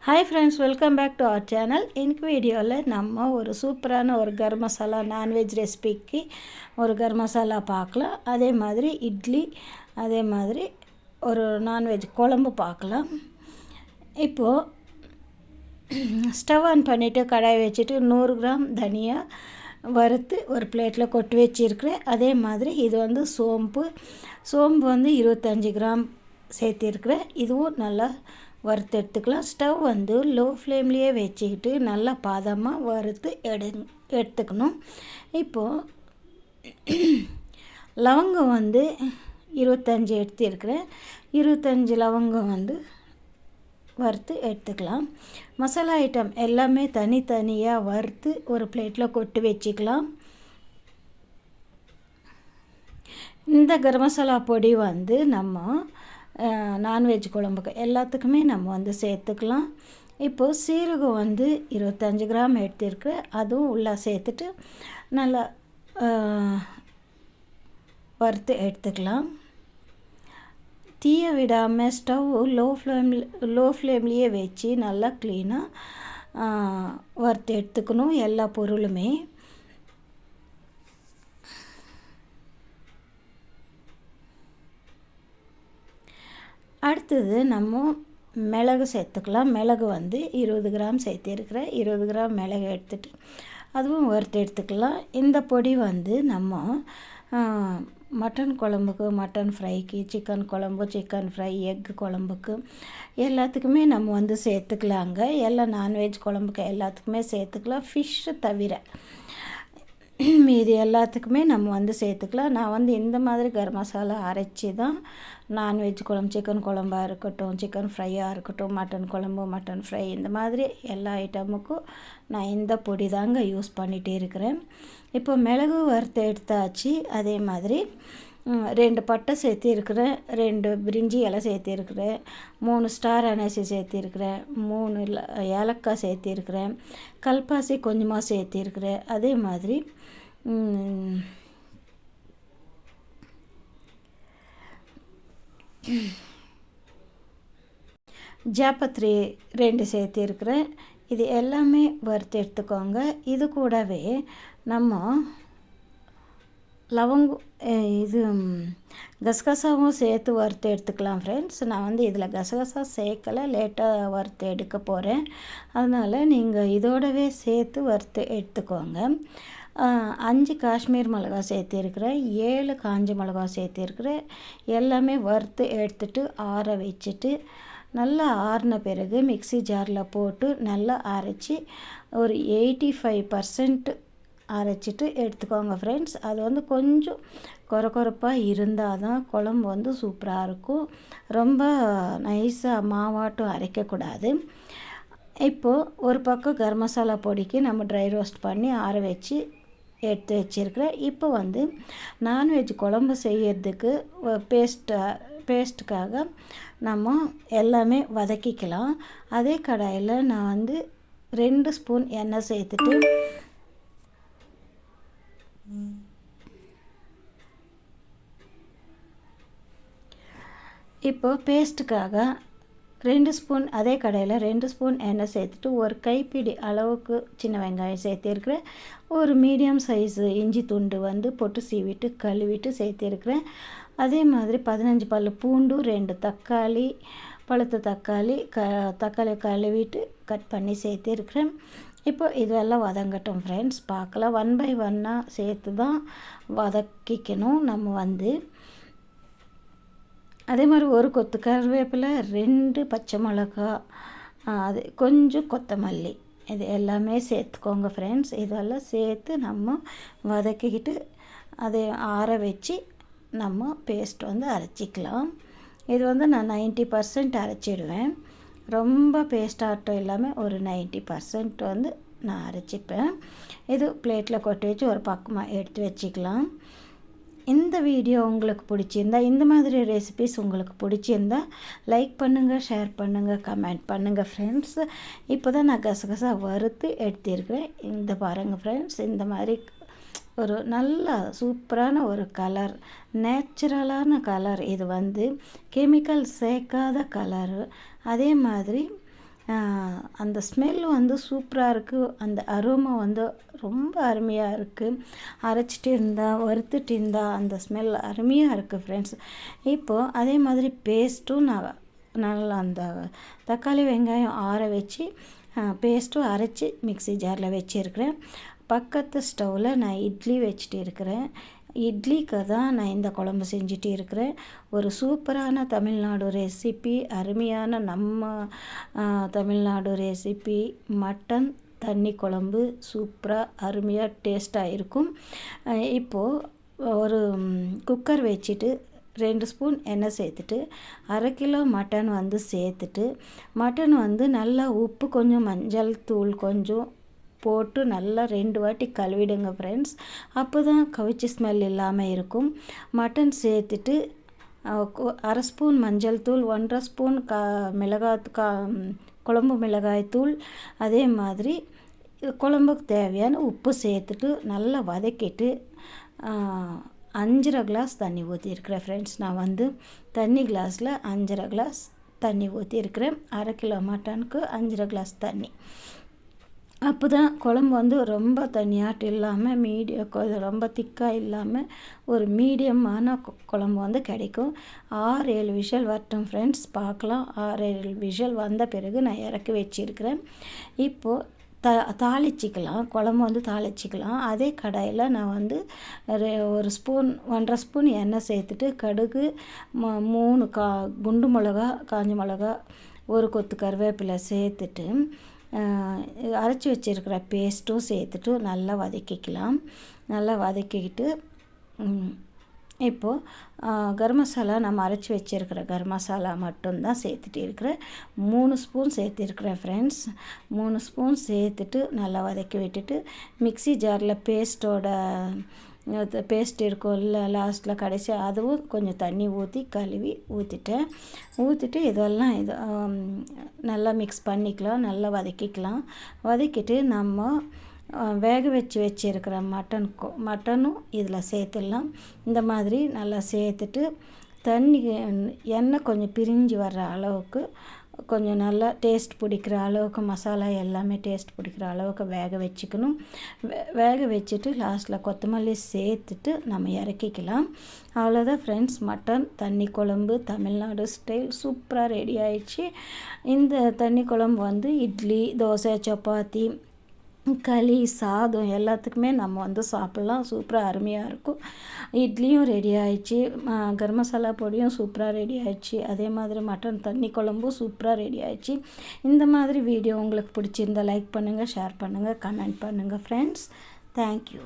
Hi friends, welcome back to our channel. இன்னைக்கு வீடியோவில் நம்ம ஒரு சூப்பரான ஒரு கரம் மசாலா நான்வெஜ் ரெசிபிக்கு ஒரு கரம் மசாலா பார்க்கலாம். அதே மாதிரி இட்லி, அதே மாதிரி ஒரு நான்வெஜ் குழம்பு பார்க்கலாம். இப்போது ஸ்டவ் ஆன் பண்ணிவிட்டு கடாய் வச்சுட்டு 100 கிராம் தனியா வறுத்து ஒரு பிளேட்டில் கொட்டி வச்சுருக்கிறேன். அதே மாதிரி இது வந்து சோம்பு வந்து 25 கிராம் சேர்த்திருக்கிறேன். இதுவும் நல்லா வறுத்து எடுத்துக்கலாம். ஸ்டவ் வந்து லோ ஃப்ளேம்லேயே வச்சுக்கிட்டு நல்லா பாதமாக வறுத்து எடுத்துக்கணும். இப்போது லவங்கம் வந்து 25 எடுத்துருக்கிறேன். 25 லவங்கம் வந்து வறுத்து எடுத்துக்கலாம். மசாலா ஐட்டம் எல்லாமே தனித்தனியாக வறுத்து ஒரு பிளேட்டில் கொட்டி வச்சுக்கலாம். இந்த கரம் மசாலா பொடி வந்து நம்ம நான்வெஜ் குழம்புக்கு எல்லாத்துக்குமே நம்ம வந்து சேர்த்துக்கலாம். இப்போது சீரகம் வந்து 25 கிராம் எடுத்துருக்கு. அதுவும் உள்ளே சேர்த்துட்டு நல்லா வறுத்து எடுத்துக்கலாம். தீயை விடாமல் ஸ்டவ் லோ ஃப்ளேம்லேயே வச்சு நல்லா க்ளீனாக வறுத்து எடுத்துக்கணும் எல்லா பொருளுமே. அடுத்தது நம்ம மிளகு சேர்த்துக்கலாம். மிளகு வந்து 20 கிராம் சேர்த்திருக்கிறேன். 20 கிராம் மிளகு எடுத்துகிட்டு அதுவும் வறுத்து எடுத்துக்கலாம். இந்த பொடி வந்து நம்ம மட்டன் குழம்புக்கு, மட்டன் ஃப்ரைக்கு, சிக்கன் குழம்பு, சிக்கன் ஃப்ரை, எக் குழம்புக்கு எல்லாத்துக்குமே நம்ம வந்து சேர்த்துக்கலாங்க. எல்லா நான்வெஜ் குழம்புக்கு எல்லாத்துக்குமே சேர்த்துக்கலாம். ஃபிஷ்ஷு தவிர மீதி எல்லாத்துக்குமே நம்ம வந்து சேர்த்துக்கலாம். நான் வந்து இந்த மாதிரி கரம் மசாலா அரைச்சி தான் நான்வெஜ் குழம்பு, சிக்கன் குழம்பாக இருக்கட்டும், சிக்கன் ஃப்ரையாக இருக்கட்டும், மட்டன் குழம்பு, மட்டன் ஃப்ரை, இந்த மாதிரி எல்லா ஐட்டமுக்கும் நான் இந்த பொடி தாங்க யூஸ் பண்ணிகிட்டே இருக்கிறேன். இப்போ மிளகு வறுத்து எடுத்தாச்சு. அதே மாதிரி 2 பட்டை சேர்த்திருக்கிறேன், 2 பிரிஞ்சி இலை சேர்த்திருக்கிறேன், 3 ஸ்டார் அனாசி சேர்த்திருக்கிறேன், 3 ஏலக்காய் சேர்த்திருக்கிறேன், கல்பாசி கொஞ்சமாக சேர்த்திருக்கிறேன். அதே மாதிரி ஜாப்பத்ரி 2 சேர்த்திருக்கிறேன். இது எல்லாமே வறுத்து எடுத்துக்கோங்க. இது கூடவே நம்ம லவங்கம் இது கசகசாவும் சேர்த்து வறுத்து எடுத்துக்கலாம் ஃப்ரெண்ட்ஸ். நான் வந்து இதில் கசகசா சேர்க்கலை, லேட்டாக வறுத்து எடுக்க போகிறேன். அதனால் நீங்கள் இதோடவே சேர்த்து வறுத்து எடுத்துக்கோங்க. 5 காஷ்மீர் மிளகா சேர்த்திருக்கிறேன், 7 காஞ்ச மிளகா சேர்த்திருக்கிறேன். எல்லாமே வறுத்து எடுத்துட்டு ஆற வச்சுட்டு நல்லா ஆறின பிறகு மிக்ஸி ஜாரில் போட்டு நல்லா அரைச்சி ஒரு 85% அரைச்சிட்டு எடுத்துக்கோங்க ஃப்ரெண்ட்ஸ். அது வந்து கொஞ்சம் கொரப்பாக இருந்தால் தான் குழம்பு வந்து சூப்பராக இருக்கும். ரொம்ப நைஸாக மாவாட்டும் அரைக்கக்கூடாது. இப்போது ஒரு பக்கம் கரம் மசாலா பொடிக்கு நம்ம ட்ரை ரோஸ்ட் பண்ணி ஆற வச்சு எடுத்து வச்சுருக்கிறேன். இப்போ வந்து நான்வெஜ் குழம்பு செய்யறதுக்கு பேஸ்ட்டுக்காக நம்ம எல்லாமே வதக்கிக்கலாம். அதே கடாயில் நான் வந்து 2 ஸ்பூன் எண்ணெய் சேர்த்துட்டு இப்போது பேஸ்ட்டுக்காக 2 ஸ்பூன் அதே கடாயில் 2 ஸ்பூன் எண்ணெய் சேர்த்துட்டு ஒரு கைப்பிடி அளவுக்கு சின்ன வெங்காயம் சேர்த்திருக்கிறேன். ஒரு மீடியம் சைஸு இஞ்சி துண்டு வந்து பொட்டு சீவிட்டு கழுவிட்டு சேர்த்திருக்கிறேன். அதே மாதிரி 15 பல் பூண்டு, 2 தக்காளி, பழுத்த தக்காளி கழுவிட்டு கட் பண்ணி சேர்த்திருக்கிறேன். இப்போ இதெல்லாம் வதங்கட்டும் ஃப்ரெண்ட்ஸ். பார்க்கலாம். 1 பை 1 சேர்த்து தான் வதக்கிக்கணும் நம்ம வந்து. அதே மாதிரி ஒரு கொத்து கருவேப்பிலை, 2 பச்சை மிளகா, அது கொஞ்சம் கொத்தமல்லி, இது எல்லாமே சேர்த்துக்கோங்க ஃப்ரெண்ட்ஸ். இதெல்லாம் சேர்த்து நம்ம வதக்கிக்கிட்டு அதை ஆற வச்சு நம்ம பேஸ்ட் வந்து அரைச்சிக்கலாம். இது வந்து நான் 90% அரைச்சிடுவேன். ரொம்ப பேஸ்ட் ஆட்டம் இல்லாமல் ஒரு 90% வந்து நான் அரைச்சிப்பேன். இது பிளேட்டில் கொட்டி வச்சு ஒரு பக்கமாக எடுத்து வச்சுக்கலாம். இந்த வீடியோ உங்களுக்கு பிடிச்சிருந்தா, இந்த மாதிரி ரெசிபிஸ் உங்களுக்கு பிடிச்சிருந்தா லைக் பண்ணுங்கள், ஷேர் பண்ணுங்கள், கமெண்ட் பண்ணுங்கள் ஃப்ரெண்ட்ஸ். இப்போ தான் நான் கசகசா வறுத்து எடுத்திருக்கிறேன். இந்த பாருங்கள் ஃப்ரெண்ட்ஸ், இந்த மாதிரி ஒரு நல்ல சூப்பரான ஒரு கலர், நேச்சுரலான கலர். இது வந்து கெமிக்கல் சேர்க்காத கலரு. அதே மாதிரி அந்த ஸ்மெல் வந்து சூப்பராக இருக்குது. அந்த அரோமா வந்து ரொம்ப அருமையாக இருக்குது. அரைச்சிட்டு இருந்தால் வறுத்துட்டு இருந்தால் அந்த ஸ்மெல் அருமையாக இருக்குது ஃப்ரெண்ட்ஸ். இப்போது அதே மாதிரி பேஸ்ட்டும் நான் நல்லா அந்த தக்காளி வெங்காயம் ஆற வச்சு பேஸ்ட்டும் அரைச்சி மிக்ஸி ஜாரில் வச்சுருக்கிறேன். பக்கத்து ஸ்டவ்வில் நான் இட்லி வச்சுட்டு இருக்கிறேன். இட்லிக்கு தான் நான் இந்த குழம்பு செஞ்சுட்டு இருக்கிறேன். ஒரு சூப்பரான தமிழ்நாடு ரெசிபி, அருமையான நம்ம தமிழ்நாடு ரெசிபி மட்டன் தண்ணி குழம்பு சூப்பராக அருமையாக டேஸ்ட்டாக இருக்கும். இப்போது ஒரு குக்கர் வச்சுட்டு 2 ஸ்பூன் எண்ணெய் சேர்த்துட்டு 1/2 கிலோ மட்டன் வந்து சேர்த்துட்டு மட்டன் வந்து நல்லா உப்பு கொஞ்சம் மஞ்சள் தூள் கொஞ்சம் போட்டு நல்லா 2 வாட்டி கழுவிடுங்க ஃப்ரெண்ட்ஸ். அப்போ தான் கவிச்சி ஸ்மெல் இல்லாமல் இருக்கும். மட்டன் சேர்த்துட்டு 1/2 ஸ்பூன் மஞ்சள் தூள், 1/2 ஸ்பூன் குழம்பு மிளகாய் தூள், அதே மாதிரி குழம்புக்கு தேவையான உப்பு சேர்த்துட்டு நல்லா வதக்கிட்டு 5.5 கிளாஸ் தண்ணி ஊற்றிருக்கிறேன் ஃப்ரெண்ட்ஸ். நான் வந்து தண்ணி கிளாஸில் 5.5 கிளாஸ் தண்ணி ஊற்றிருக்கிறேன். 1/2 கிலோ மட்டனுக்கு 5.5 கிளாஸ் தண்ணி. அப்போ தான் குழம்பு வந்து ரொம்ப தண்ணியாட்டு இல்லாமல் ரொம்ப திக்காக இல்லாமல் ஒரு மீடியமான குழம்பு வந்து கிடைக்கும். 6-7 விஷல் வரட்டும் ஃப்ரெண்ட்ஸ், பார்க்கலாம். 6-7 விஷல் வந்த பிறகு நான் இறக்கி வச்சுருக்கிறேன். இப்போது தாளிச்சிக்கலாம், குழம்பு வந்து தாளிச்சிக்கலாம். அதே கடாயில் நான் வந்து 1 ஸ்பூன் 1.5 ஸ்பூன் எண்ணெய் சேர்த்துட்டு கடுகு 3 குண்டு மிளகா, காஞ்ச மிளகா, 1 கொத்து கருவேப்பிலை சேர்த்துட்டு அரைச்சி வச்சுருக்கிற பேஸ்ட்டும் சேர்த்துட்டு நல்லா வதக்கிக்கலாம். நல்லா வதக்கிக்கிட்டு இப்போது கரம் மசாலா நம்ம அரைச்சி வச்சுருக்கிற கரம் மசாலா மட்டும்தான் சேர்த்துட்டு இருக்கிறேன். 3 ஸ்பூன் சேர்த்துருக்குறேன் ஃப்ரெண்ட்ஸ். 3 ஸ்பூன் சேர்த்துட்டு நல்லா வதக்கி விட்டுட்டு மிக்ஸி ஜாரில் பேஸ்ட் இருக்கும்ல லாஸ்ட்டில் கடைசி அதுவும் கொஞ்சம் தண்ணி ஊற்றி கழுவி ஊற்றிட்டு இதெல்லாம் நல்லா மிக்ஸ் பண்ணிக்கலாம். நல்லா வதக்கிக்கலாம். வதக்கிட்டு நம்ம வேக வச்சுருக்கிற மட்டனும் இதில் சேர்த்துடலாம். இந்த மாதிரி நல்லா சேர்த்துட்டு எண்ணெய் கொஞ்சம் பிரிஞ்சு வர்ற அளவுக்கு கொஞ்சம் நல்லா டேஸ்ட் பிடிக்கிற அளவுக்கு மசாலா எல்லாமே டேஸ்ட் பிடிக்கிற அளவுக்கு வேக வச்சுக்கணும். வேக வச்சுட்டு லாஸ்ட்டில் கொத்தமல்லி சேர்த்துட்டு நம்ம இறக்கிக்கலாம். அவ்வளோதான் ஃப்ரெண்ட்ஸ், மட்டன் தண்ணி குழம்பு தமிழ்நாடு ஸ்டைல் சூப்பராக ரெடி ஆயிடுச்சு. இந்த தண்ணி குழம்பு வந்து இட்லி, தோசை, சப்பாத்தி, களி, சாதம் எல்லாத்துக்குமே நம்ம வந்து சாப்பிட்லாம். சூப்பராக அருமையாக இருக்கும். இட்லியும் ரெடி ஆயிடுச்சு, கரம் மசாலா பொடியும் சூப்பராக ரெடி ஆயிடுச்சு. அதே மாதிரி மட்டன் தண்ணி குழம்பும் சூப்பராக ரெடி ஆயிடுச்சு. இந்த மாதிரி வீடியோ உங்களுக்கு பிடிச்சிருந்தால் லைக் பண்ணுங்கள், ஷேர் பண்ணுங்கள், கமெண்ட் பண்ணுங்கள் ஃப்ரெண்ட்ஸ். தேங்க்யூ.